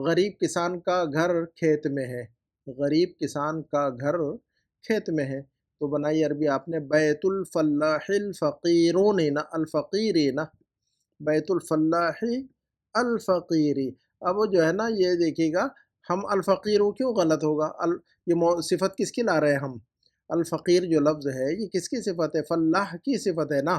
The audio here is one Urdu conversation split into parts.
غریب کسان کا گھر کھیت میں ہے، غریب کسان کا گھر کھیت میں ہے، تو بنائی عربی آپ نے بیت الفلاح الفقیرون نا، الفقیرین، بیت الفلاح الفقیری۔ اب وہ جو ہے نا یہ دیکھیے گا، ہم الفقیرو کیوں غلط ہوگا؟ یہ صفت کس کی لا رہے ہیں ہم؟ الفقیر جو لفظ ہے یہ کس کی صفت ہے؟ فلاح کی صفت ہے نا،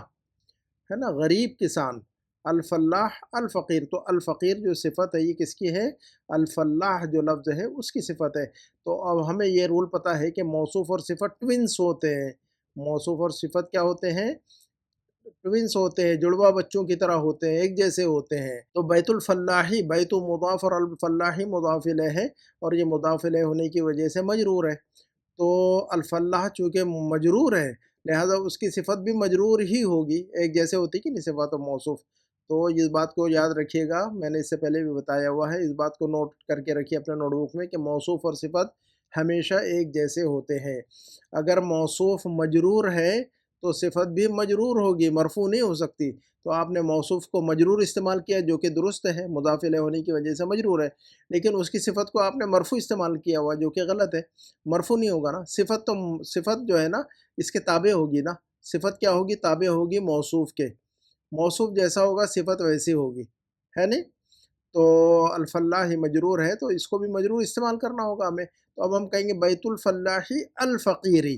ہے نا، غریب کسان، الفلاح الفقیر، تو الفقیر جو صفت ہے یہ کس کی ہے؟ الفلاح جو لفظ ہے اس کی صفت ہے۔ تو اب ہمیں یہ رول پتہ ہے کہ موصوف اور صفت ٹوینس ہوتے ہیں، موصوف اور صفت کیا ہوتے ہیں؟ ٹوینس ہوتے ہیں، جڑوا بچوں کی طرح ہوتے ہیں، ایک جیسے ہوتے ہیں۔ تو بیت الفلاحی، بیت مضاف اور الفلاحی مضاف الیہ ہے، اور یہ مضاف الیہ ہونے کی وجہ سے مجرور ہے۔ تو الفلاح چونکہ مجرور ہے لہذا اس کی صفت بھی مجرور ہی ہوگی، ایک جیسے ہوتی کہ نہیں صفات و موصوف۔ تو اس بات کو یاد رکھیے گا، میں نے اس سے پہلے بھی بتایا ہوا ہے، اس بات کو نوٹ کر کے رکھیے اپنے نوٹ بک میں کہ موصوف اور صفت ہمیشہ ایک جیسے ہوتے ہیں۔ اگر موصوف مجرور ہے تو صفت بھی مجرور ہوگی، مرفوع نہیں ہو سکتی۔ تو آپ نے موصوف کو مجرور استعمال کیا جو کہ درست ہے، مضاف الیہ ہونے کی وجہ سے مجرور ہے، لیکن اس کی صفت کو آپ نے مرفوع استعمال کیا ہوا جو کہ غلط ہے، مرفوع نہیں ہوگا نا۔ صفت تو صفت جو ہے نا اس کے تابع ہوگی نا، صفت کیا ہوگی؟ تابع ہوگی موصوف کے، موصوف جیسا ہوگا صفت ویسی ہوگی، ہے نہیں؟ تو الفلاح مجرور ہے تو اس کو بھی مجرور استعمال کرنا ہوگا ہمیں۔ تو اب ہم کہیں گے بیت الفلاحی الفقیری،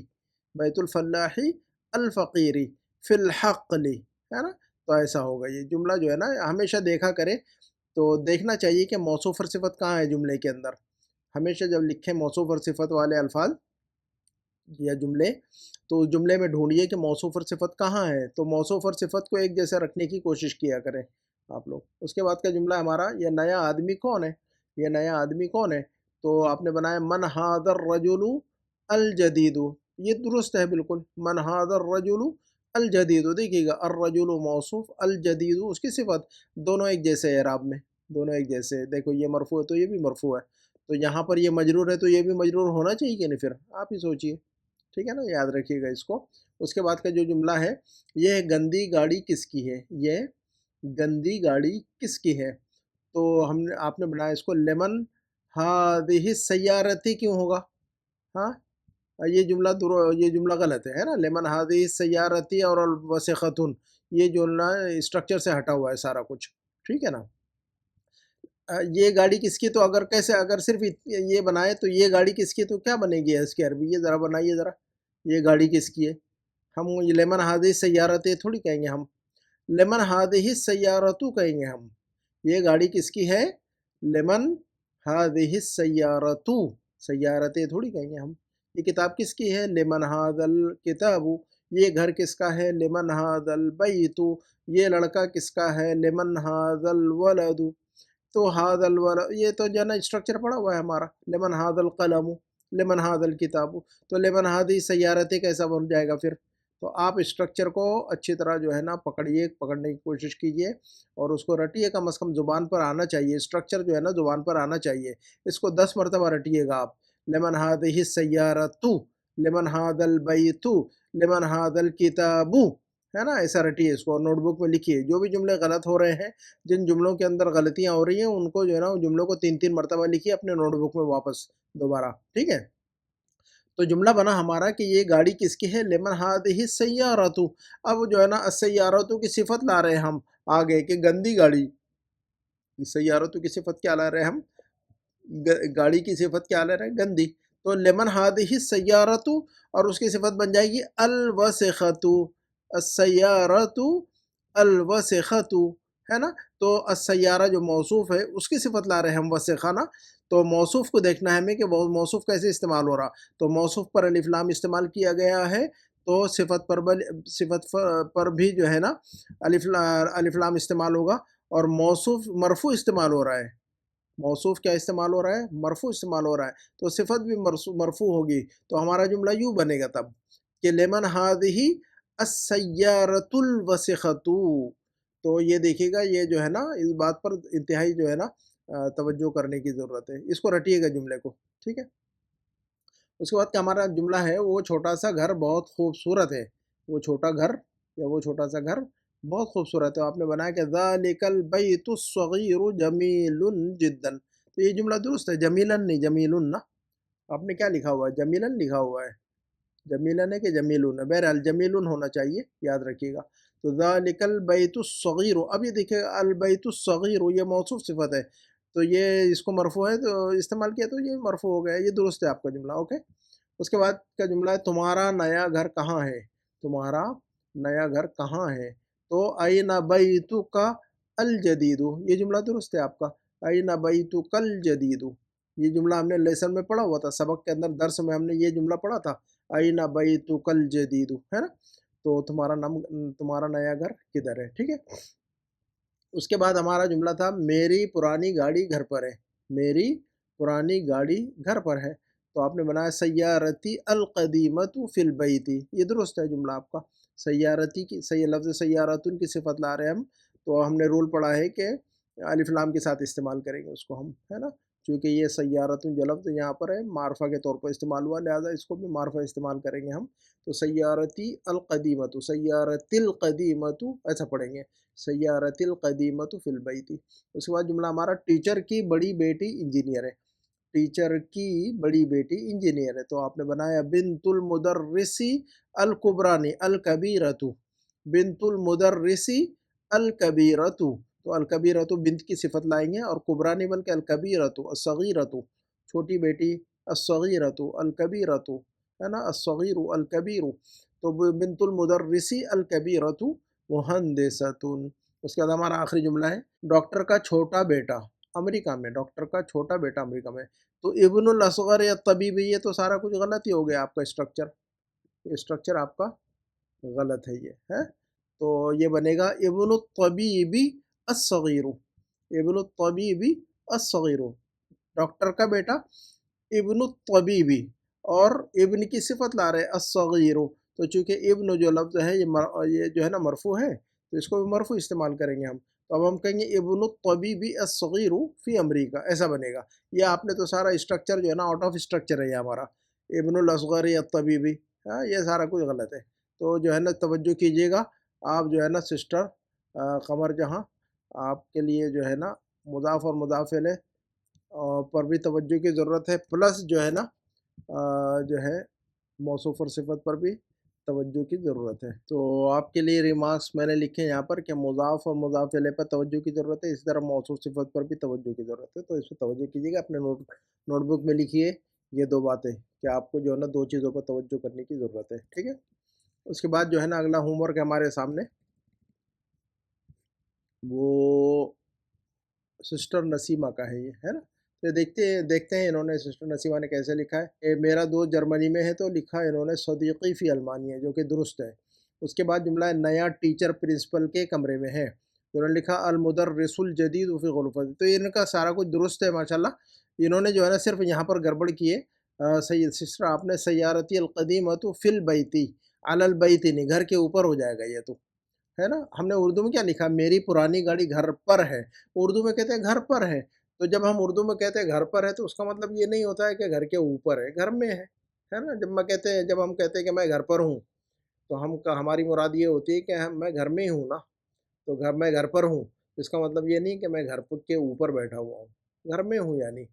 بیت الفلاحی الفقیری فی الحقل، ہے نا؟ تو ایسا ہوگا، یہ جملہ جو ہے نا ہمیشہ دیکھا کرے، تو دیکھنا چاہیے کہ موصوف اور صفت کہاں ہے جملے کے اندر۔ ہمیشہ جب لکھیں موصوف اور صفت والے الفاظ یا جملے تو جملے میں ڈھونڈیے کہ موصوف اور صفت کہاں ہے، تو موصوف اور صفت کو ایک جیسا رکھنے کی کوشش کیا کریں آپ لوگ۔ اس کے بعد کا جملہ ہمارا، یہ نیا آدمی کون ہے؟ یہ نیا آدمی کون ہے؟ تو آپ نے بنایا من ھذا الرجل الجدید، یہ درست ہے بالکل، من ھذا الرجل الجدید، دیکھیے گا الرجل موصوف، الجدید اس کی صفت، دونوں ایک جیسے اعراب میں، دونوں ایک جیسے، دیکھو یہ مرفوع ہے تو یہ بھی مرفوع ہے، تو یہاں پر یہ مجرور ہے تو یہ بھی مجرور ہونا چاہیے کہ نہیں؟ پھر آپ ہی سوچئے، ٹھیک ہے نا، یاد رکھیے گا اس کو۔ اس کے بعد کا جو جملہ ہے، یہ گندی گاڑی کس کی ہے؟ یہ گندی گاڑی کس کی ہے؟ تو آپ نے بنایا اس کو لمن ہذہ السیارتی، کیوں ہوگا؟ ہاں یہ جملہ غلط ہے نا، لمن ہذہ السیارتی اور الوسخۃ، یہ جملہ اسٹرکچر سے ہٹا ہوا ہے سارا کچھ، ٹھیک ہے نا۔ یہ گاڑی کس کی، تو اگر صرف یہ بنائے تو یہ گاڑی کس کی، تو کیا بنے گی اس کی عربی؟ یہ ذرا بنائیے ذرا، یہ گاڑی کس کی ہے؟ ہم لمن ہذہ السیارۃ تھوڑی کہیں گے، ہم لمن ہذہ السیارۃ کہیں گے ہم، یہ گاڑی کس کی ہے؟ لمن ہذہ السیارۃ، سیارت تھوڑی کہیں گے ہم۔ یہ کتاب کس کی ہے؟ لمن ھذا الکتاب، یہ گھر کس کا ہے؟ لمن ھذا البیت، یہ لڑکا کس کا ہے؟ لمن ھذا الولد، تو ھذا الولد یہ تو جو ہے نا اسٹرکچر پڑا ہوا ہے ہمارا، لمن ھذا القلم، لمن ھذا الکتاب، تو لمن ہذہ السیارۃ کیسا بن جائے گا پھر؟ تو آپ اسٹرکچر کو اچھی طرح جو ہے نا پکڑنے کی کوشش کیجئے اور اس کو رٹیے، کم از کم زبان پر آنا چاہیے، اسٹرکچر جو ہے نا زبان پر آنا چاہیے، اس کو 10 مرتبہ رٹیے گا آپ، لمن ھذہ السیارۃ، لمن ھذا البیت، لمن ھذا الکتاب، ہے نا، ایسا رٹیے اس کو، نوٹ بک میں لکھیے جو بھی جملے غلط ہو رہے ہیں، جن جملوں کے اندر غلطیاں ہو رہی ہیں ان کو جو ہے نا جملوں کو 3 مرتبہ لکھیے اپنے نوٹ بک میں واپس دوبارہ، ٹھیک ہے۔ تو جملہ بنا ہمارا کہ یہ گاڑی کس کی ہے؟ لمن ھذہ السیارۃ، اب جو ہے نا السیارۃ کی صفت لا رہے ہیں ہم آگے کہ گندی گاڑی، سیارۃ کی صفت کیا لا رہے ہیں ہم؟ گاڑی کی صفت کیا لے رہے ہیں؟ گندی، تو لمن ھذہ السیارۃ اور اس کی صفت بن جائے گی الوسخۃ، السیارۃ الوسخۃ، ہے نا۔ تو السیارہ جو موصوف ہے اس کی صفت لا رہے ہیں ہم وسخہ نا، تو موصوف کو دیکھنا ہے ہمیں کہ وہ موصوف کیسے استعمال ہو رہا، تو موصوف پر الف لام استعمال کیا گیا ہے، تو صفت پر بھی جو ہے نا الف لام استعمال ہوگا، اور موصوف مرفوع استعمال ہو رہا ہے، موصوف کیا استعمال ہو رہا ہے؟ مرفوع استعمال ہو رہا ہے، تو صفت بھی مرفوع ہوگی، تو ہمارا جملہ یوں بنے گا تب کہ لمن ھذہ السیارۃ الوسخۃ۔ تو یہ دیکھیے گا، یہ جو ہے نا اس بات پر انتہائی جو ہے نا توجہ کرنے کی ضرورت ہے، اس کو رٹیے گا جملے کو، ٹھیک ہے۔ اس کے بعد کہ ہمارا جملہ ہے وہ چھوٹا سا گھر بہت خوبصورت ہے، وہ چھوٹا گھر یا وہ چھوٹا سا گھر بہت خوبصورت ہے، آپ نے بنایا کہ ذالک البیت الصغیر جمیل جدا، تو تو یہ جملہ درست ہے، جمیلن نہیں جمیلن نا، آپ نے کیا لکھا ہوا ہے؟ جمیلن لکھا ہوا ہے، جمیلن ہے کہ جمیلن ہے، بہرحال جمیلن ہونا چاہیے، یاد رکھیے گا۔ تو ذالک البیت الصغیر، اب یہ دیکھیں البیت الصغیر یہ موصوف صفت ہے، تو یہ اس کو مرفوع ہے تو استعمال کیا تو یہ مرفوع ہو گیا، یہ درست ہے آپ کا جملہ، اوکے۔ اس کے بعد کا جملہ ہے تمہارا نیا گھر کہاں ہے، تمہارا نیا گھر کہاں ہے، تو این بیتک الجدید، یہ جملہ درست ہے آپ کا، این بیتک الجدید، یہ جملہ ہم نے لیسن میں پڑھا ہوا تھا، سبق کے اندر درس میں ہم نے یہ جملہ پڑھا تھا، این بیتک الجدید، ہے نا، تو تمہارا نیا گھر کدھر ہے، ٹھیک ہے۔ اس کے بعد ہمارا جملہ تھا میری پرانی گاڑی گھر پر ہے، میری پرانی گاڑی گھر پر ہے، تو آپ نے بنایا سیارتی القدیمت فی البیت، یہ درست ہے جملہ آپ کا، سیارتی کی لفظ سیارتن کی صفت لا رہے ہیں ہم، تو ہم نے رول پڑھا ہے کہ الف لام کے ساتھ استعمال کریں گے اس کو ہم، ہے نا، چونکہ یہ سیارتن جو لفظ یہاں پر ہے معرفہ کے طور پر استعمال ہوا، لہذا اس کو بھی معرفہ استعمال کریں گے ہم، تو سیارتی القدیمت، سیارت القدیمت ایسا پڑھیں گے، سیارت القدیمت فی البیت۔ اس کے بعد جملہ ہمارا ٹیچر کی بڑی بیٹی انجینئر ہے، ٹیچر کی بڑی بیٹی انجینئر ہے، تو آپ نے بنایا بنت المدرسی الکبرانی الکبیرۃ، بنت المدرسی الکبیرۃ، تو الکبیرۃ بنت کی صفت لائیں گے، اور کبرانی بلکہ الکبیرۃ الصغیرۃ، چھوٹی بیٹی، الصغیرۃ الکبیرۃ، ہے نا، الصغیر الکبیر، تو بنت المدرسی الکبیرۃ مہندسۃ۔ اس کے بعد ہمارا آخری جملہ ہے ڈاکٹر کا چھوٹا بیٹا امریکہ میں، ڈاکٹر کا چھوٹا بیٹا امریکہ میں، تو ابن الاصغر یا طبیبی، یہ تو سارا کچھ غلط ہی ہو گیا آپ کا اسٹرکچر آپ کا غلط ہے یہ ہے، تو یہ بنے گا ابن الطبیبی الصغیر، ابن الطبیبی الصغیر، ڈاکٹر کا بیٹا ابن الطبیبی، اور ابن کی صفت لا رہے الصغیر، تو چونکہ ابن جو لفظ ہے یہ جو ہے نا مرفوع ہے، تو اس کو بھی مرفوع استعمال کریں گے ہم، تو اب ہم کہیں گے ابن الطبیبی الصغیر فی امریکہ، ایسا بنے گا۔ یہ آپ نے تو سارا اسٹرکچر جو ہے نا آؤٹ آف اسٹرکچر ہے یہ ہمارا، ابن الاصغر الطبیبی، ہاں یہ سارا کچھ غلط ہے، تو جو ہے نا توجہ کیجیے گا، آپ جو ہے نا سسٹر قمر جہاں، آپ کے لیے جو ہے نا مضاف اور مضاف الیہ پر بھی توجہ کی ضرورت ہے، پلس جو ہے نا جو ہے موصوف اور صفت پر بھی توجہ کی ضرورت ہے، تو آپ کے لیے ریمارکس میں نے لکھے یہاں پر کہ مضاف اور مضاف الیہ پر توجہ کی ضرورت ہے، اسی طرح موصوف صفت پر بھی توجہ کی ضرورت ہے، تو اس پر توجہ کیجیے گا، اپنے نوٹ بک میں لکھیے یہ دو باتیں کہ آپ کو جو ہے نا دو چیزوں پر توجہ کرنے کی ضرورت ہے، ٹھیک ہے۔ اس کے بعد جو ہے نا اگلا ہوم ورک ہمارے سامنے وہ سسٹر نسیمہ کا ہے، یہ ہے نا، تو دیکھتے ہیں انہوں نے سسٹر نسیمہ نے کیسے لکھا ہے کہ میرا دوست جرمنی میں ہے، تو لکھا انہوں نے صدیقی فی المانیہ، جو کہ درست ہے۔ اس کے بعد جملہ ہے نیا ٹیچر پرنسپل کے کمرے میں ہے، تو انہوں نے لکھا المدرس الجدید فی غرفتی، تو ان کا سارا کچھ درست ہے ماشاءاللہ، انہوں نے جو ہے نا صرف یہاں پر گڑبڑ کی ہے، سسٹر آپ نے سیارتی القدیمۃ فی البیتی علی البیتی نہیں، گھر کے اوپر ہو جائے گا یہ تو، ہے نا، ہم نے اردو میں کیا لکھا میری پرانی گاڑی گھر پر ہے، اردو میں کہتے ہیں گھر پر ہے، تو جب ہم اردو میں کہتے ہیں گھر پر ہے تو اس کا مطلب یہ نہیں ہوتا ہے کہ گھر کے اوپر ہے، گھر میں ہے نا، جب ہم کہتے ہیں کہ میں گھر پر ہوں تو ہماری مراد یہ ہوتی ہے کہ میں گھر میں ہی ہوں نا، تو میں گھر پر ہوں، اس کا مطلب یہ نہیں کہ میں گھر کے اوپر بیٹھا ہوا ہوں، گھر میں ہوں یعنی،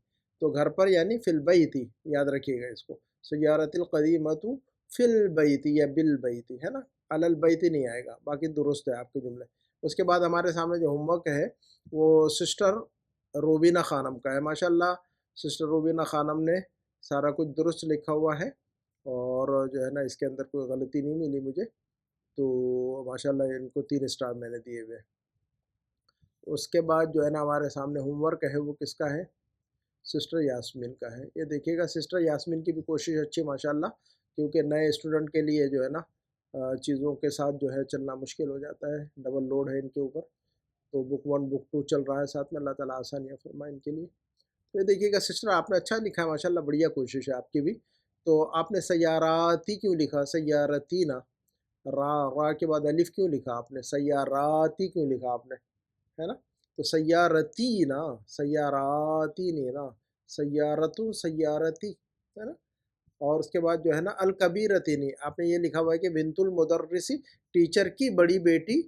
تو گھر پر یعنی فی البیت، یاد رکھیے گا اس کو، سیارت القدیمۃ فی البیت یا بالبیت، ہے نا، علی البیت نہیں آئے گا، باقی درست ہے آپ کے جملے۔ اس کے بعد ہمارے سامنے جو ہوم ورک ہے وہ سسٹر روبینہ خانم کا ہے، ماشاءاللہ سسٹر روبینہ خانم نے سارا کچھ درست لکھا ہوا ہے، اور جو ہے نا اس کے اندر کوئی غلطی نہیں ملی مجھے، تو ماشاءاللہ ان کو 3 اسٹار میں نے دیے ہوئے۔ اس کے بعد جو ہے نا ہمارے سامنے ہوم ورک ہے وہ کس کا ہے، سسٹر یاسمین کا ہے، یہ دیکھیے گا سسٹر یاسمین کی بھی کوشش اچھی ماشاءاللہ، کیونکہ نئے اسٹوڈنٹ کے لیے جو ہے نا چیزوں کے ساتھ جو ہے چلنا مشکل ہو جاتا ہے، ڈبل لوڈ ہے ان کے اوپر، تو بک 1 بک 2 چل رہا ہے ساتھ میں، اللہ تعالیٰ آسانیاں فرمائے ان کے لیے۔ تو یہ دیکھیے گا سسٹر آپ نے اچھا لکھا ہے ماشاءاللہ، بڑھیا کوشش ہے آپ کی بھی، تو آپ نے سیاراتی کیوں لکھا، سیارتی نا، را کے بعد الف کیوں لکھا آپ نے، سیاراتی کیوں لکھا آپ نے، ہے نا، تو سیارتی نا، سیاراتی نہیں نا، سیارتوں سیارتی، ہے نا، اور اس کے بعد جو ہے نا الکبیرتی نہیں، آپ نے یہ لکھا ہوا ہے کہ بنت المدرسی ٹیچر کی بڑی بیٹی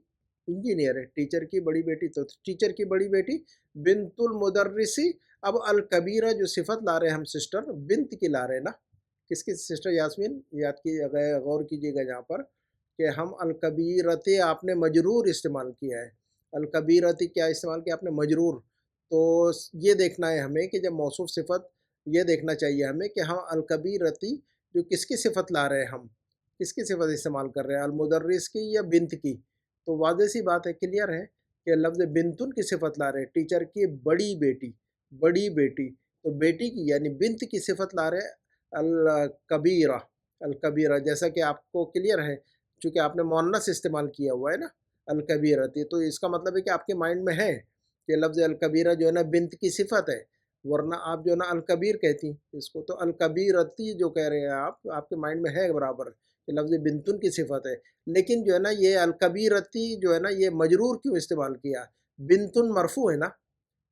انجینئر ہے، ٹیچر کی بڑی بیٹی، تو ٹیچر کی بڑی بیٹی بنت المدرسی اب الکبیرہ جو صفت لا رہے ہیں ہم سسٹر بنت کی لا رہے ہیں نا، کس کی سسٹر یاسمین، یاد کی غور کیجیے گا یہاں پر کہ ہم الکبیرتی آپ نے مجرور استعمال کیا ہے، الکبیرتی کیا استعمال کیا آپ نے، مجرور. تو یہ دیکھنا ہے ہمیں کہ جب موصوف صفت، یہ دیکھنا چاہیے ہمیں کہ ہم الکبیرتی جو کس کی صفت لا رہے ہیں، ہم کس کی صفت استعمال کر رہے ہیں، المدرس کی یا بنت کی. تو واضح سی بات ہے، کلیئر ہے کہ لفظ بنتن کی صفت لا رہے ہیں، ٹیچر کی بڑی بیٹی، بڑی بیٹی. تو بیٹی کی یعنی بنت کی صفت لا رہے ہیں الکبیرہ، الکبیرہ. جیسا کہ آپ کو کلیئر ہے چونکہ آپ نے مؤنث استعمال کیا ہوا ہے نا الکبیرتی، تو اس کا مطلب ہے کہ آپ کے مائنڈ میں ہے کہ لفظ الکبیرہ جو ہے نا بنت کی صفت ہے، ورنہ آپ جو ہے نا الکبیر کہتی اس کو. تو الکبیرتی جو کہہ رہے ہیں آپ کے مائنڈ میں ہے برابر کہ لفظ بنتن کی صفت ہے. لیکن جو ہے نا یہ الکبیرتی جو ہے نا یہ مجرور کیوں استعمال کیا، بنتن مرفوع ہے نا،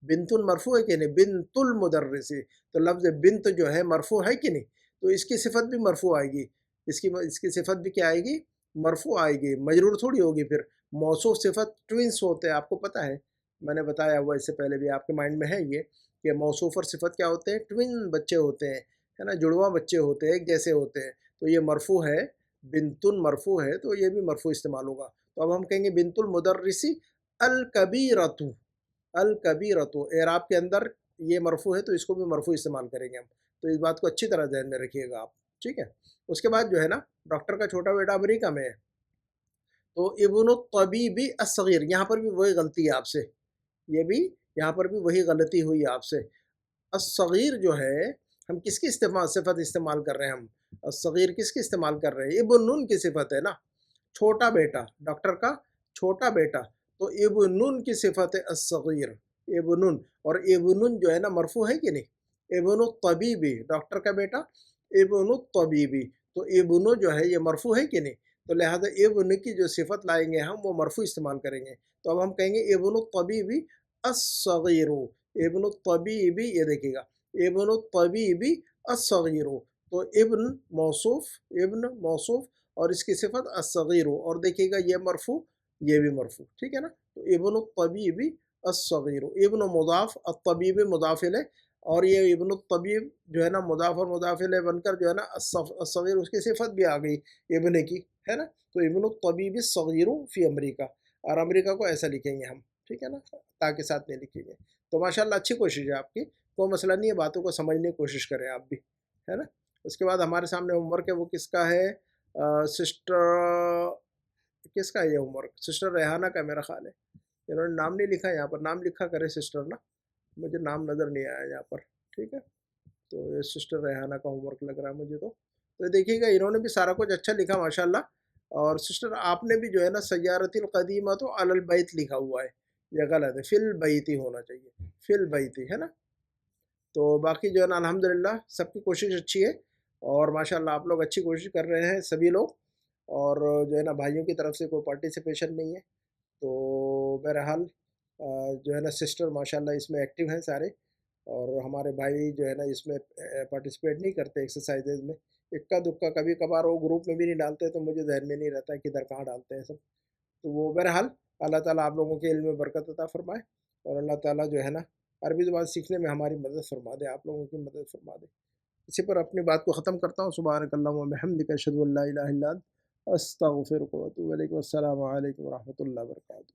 بنتن مرفوع ہے کہ نہیں، بنت المدرسی. تو لفظ بنت جو ہے مرفوع ہے کہ نہیں، تو اس کی صفت بھی مرفوع آئے گی، اس کی صفت بھی کیا آئے گی، مرفوع آئے گی، مجرور تھوڑی ہوگی. پھر موصوف صفت ٹوینس ہوتے ہیں، آپ کو پتہ ہے، میں نے بتایا ہوا اس سے پہلے بھی، آپ کے مائنڈ میں ہے یہ کہ موصوف اور صفت کیا ہوتے ہیں، ٹوین بچے ہوتے ہیں، ہے نا، جڑواں بچے ہوتے ہیں، ایک جیسے ہوتے ہیں. تو یہ مرفوع ہے، بنتن مرفوع ہے تو یہ بھی مرفوع استعمال ہوگا. تو اب ہم کہیں گے بنت المدرسی الکبیرتو، الکبیرتو اعراب کے اندر یہ مرفوع ہے تو اس کو بھی مرفوع استعمال کریں گے ہم. تو اس بات کو اچھی طرح ذہن میں رکھیے گا آپ، ٹھیک ہے. اس کے بعد جو ہے نا ڈاکٹر کا چھوٹا بیٹا امریکہ میں ہے، تو ابن الطبیب الصغیر، یہاں پر بھی وہی غلطی ہے آپ سے، یہ بھی یہاں پر بھی وہی غلطی ہوئی آپ سے. الصغیر جو ہے ہم کس کی صفت استعمال کر رہے ہیں، ہم الصغیر کس کی استعمال کر رہے ہیں، ابن کی صفت ہے نا، چھوٹا بیٹا، ڈاکٹر کا چھوٹا بیٹا. تو ابن کی صفت ہے الصغیر، ابن. اور ابن جو ہے نا مرفوع ہے کہ نہیں، ابن الطبیبی ڈاکٹر کا بیٹا، ابن الطبیبی. تو ابن جو ہے یہ مرفوع ہے کہ نہیں، تو لہذا ابن کی جو صفت لائیں گے ہم وہ مرفوع استعمال کریں گے. تو اب ہم کہیں گے ابن الطبیبی الصغیر، ابن الطبیبی، یہ دیکھیے گا ابن الطبیبی الصغیر. تو ابن موصوف، ابن موصوف اور اس کی صفت الصغیر، اور دیکھیے گا یہ مرفوع، یہ بھی مرفوع، ٹھیک ہے نا. تو ابن الطبیب الصغیر، ابن مضاف، الطبیب مضاف الیہ، اور یہ ابن الطبیب جو ہے نا مضاف اور مضاف الیہ بن کر جو ہے نا الصغیر اس کی صفت بھی آ گئی ابن کی، ہے نا. تو ابن الطبیب الصغیر فی امریکہ، اور امریکہ کو ایسا لکھیں گے ہم، ٹھیک ہے نا، تا کے ساتھ نہیں لکھیں گے. تو ماشاءاللہ اچھی کوشش ہے آپ کی، کوئی مسئلہ نہیں ہے، باتوں کو سمجھنے کی کوشش کریں آپ بھی، ہے نا. اس کے بعد ہمارے سامنے ہوم ورک ہے، وہ کس کا ہے، سسٹر کس کا ہے یہ ہوم ورک، سسٹر ریحانہ کا میرا خیال ہے. انہوں نے نام نہیں لکھا یہاں پر، نام لکھا کرے سسٹر نا، مجھے نام نظر نہیں آیا یہاں پر، ٹھیک ہے. تو یہ سسٹر ریحانہ کا ہوم ورک لگ رہا ہے مجھے. تو دیکھیے گا انہوں نے بھی سارا کچھ اچھا لکھا ماشاءاللہ. اور سسٹر آپ نے بھی جو ہے نا سیارت القدیمۃ علی البیت لکھا ہوا ہے، یہ غلط ہے، فی البیتی ہونا چاہیے، فی البیتی، ہے نا. تو باقی جو ہے نا الحمدللہ سب کی کوشش اچھی ہے، اور ماشاءاللہ آپ لوگ اچھی کوشش کر رہے ہیں سبھی لوگ، اور جو ہے نا بھائیوں کی طرف سے کوئی پارٹیسپیشن نہیں ہے. تو بہرحال جو ہے نا سسٹر ماشاءاللہ اس میں ایکٹیو ہیں سارے، اور ہمارے بھائی جو ہے نا اس میں پارٹیسپیٹ نہیں کرتے ایکسرسائزز میں، اکا دکا کبھی کبھار وہ گروپ میں بھی نہیں ڈالتے، تو مجھے ذہن میں نہیں رہتا ہے کدھر کہاں ڈالتے ہیں سب. تو وہ بہرحال اللہ تعالیٰ آپ لوگوں کے علم میں برکت عطا فرمائے، اور اللہ تعالیٰ جو ہے نا عربی زبان سیکھنے میں ہماری مدد فرما دے، آپ لوگوں کی مدد فرما دے. اسی پر اپنی بات کو ختم کرتا ہوں. سبحانک اللہم و بحمدک، اشہد ان لا الہ الا انت، استغفرک و اتوب الیک. والسلام علیکم و رحمۃ اللہ وبرکاتہ.